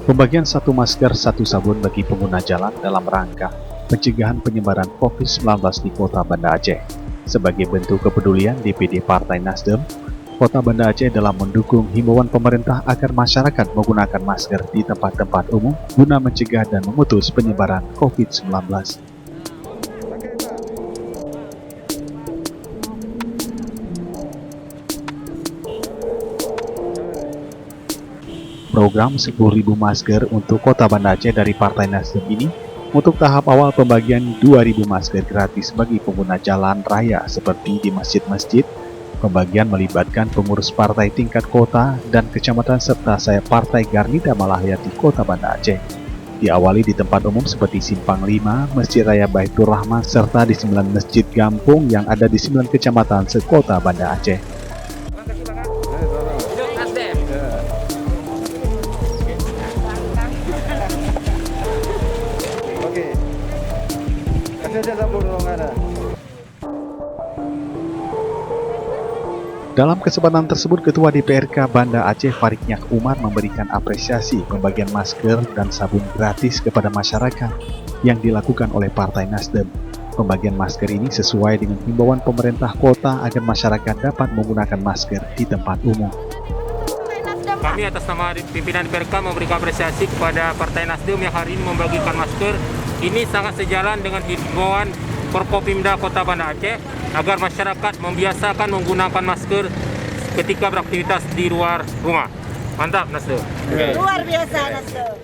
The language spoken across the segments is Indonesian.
Pembagian satu masker, satu sabun bagi pengguna jalan dalam rangka pencegahan penyebaran COVID-19 di Kota Banda Aceh. Sebagai bentuk kepedulian DPD Partai Nasdem, Kota Banda Aceh dalam mendukung himbauan pemerintah agar masyarakat menggunakan masker di tempat-tempat umum guna mencegah dan memutus penyebaran COVID-19. Program 10.000 masker untuk Kota Banda Aceh dari Partai Nasdem ini untuk tahap awal pembagian 2.000 masker gratis bagi pengguna jalan raya seperti di masjid-masjid. Pembagian melibatkan pengurus partai tingkat kota dan kecamatan serta saya Partai Garnida Malahayati Kota Banda Aceh. Diawali di tempat umum seperti Simpang 5, Masjid Raya Baitur Rahman serta di 9 masjid kampung yang ada di 9 kecamatan sekota Banda Aceh. Dalam kesempatan tersebut, Ketua DPRK Banda Aceh Farid Nyak Umar memberikan apresiasi pembagian masker dan sabun gratis kepada masyarakat yang dilakukan oleh Partai Nasdem. Pembagian masker ini sesuai dengan himbauan pemerintah kota agar masyarakat dapat menggunakan masker di tempat umum. Kami atas nama pimpinan DPRK memberikan apresiasi kepada Partai Nasdem yang hari ini membagikan masker. Ini sangat sejalan dengan himbauan Forkopimda Kota Banda Aceh agar masyarakat membiasakan menggunakan masker ketika beraktivitas di luar rumah. Mantap Nasdem. Luar biasa Nasdem.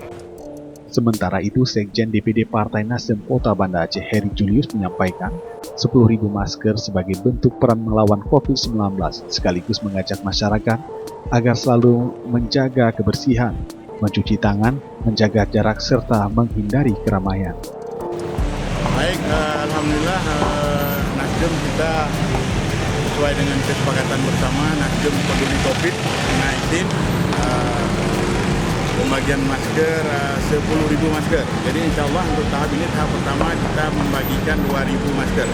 Sementara itu, Sekjen DPD Partai Nasdem Kota Banda Aceh Heri Julius menyampaikan 10.000 masker sebagai bentuk peran melawan COVID-19 sekaligus mengajak masyarakat agar selalu menjaga kebersihan, mencuci tangan, menjaga jarak serta menghindari keramaian. Baik, alhamdulillah Nasdem kita sesuai dengan kesepakatan bersama Nasdem peduli COVID-19 pembagian masker 10.000 masker. Jadi insya Allah untuk tahap ini tahap pertama kita membagikan 2.000 masker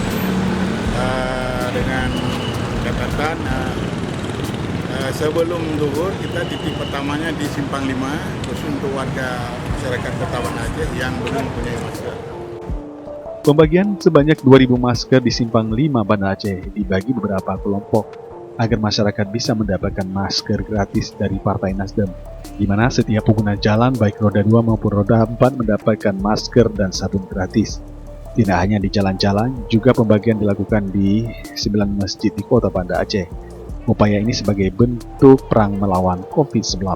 dengan catatan sebelum zuhur kita titik pertamanya di Simpang 5 khusus untuk warga masyarakat Kota Banda Aceh yang belum punya masker. Pembagian sebanyak 2.000 masker di Simpang 5 Banda Aceh dibagi beberapa kelompok agar masyarakat bisa mendapatkan masker gratis dari Partai Nasdem, di mana setiap pengguna jalan baik roda 2 maupun roda 4 mendapatkan masker dan sabun gratis. Tidak hanya di jalan-jalan, juga pembagian dilakukan di 9 masjid di Kota Banda Aceh. Upaya ini sebagai bentuk perang melawan COVID-19.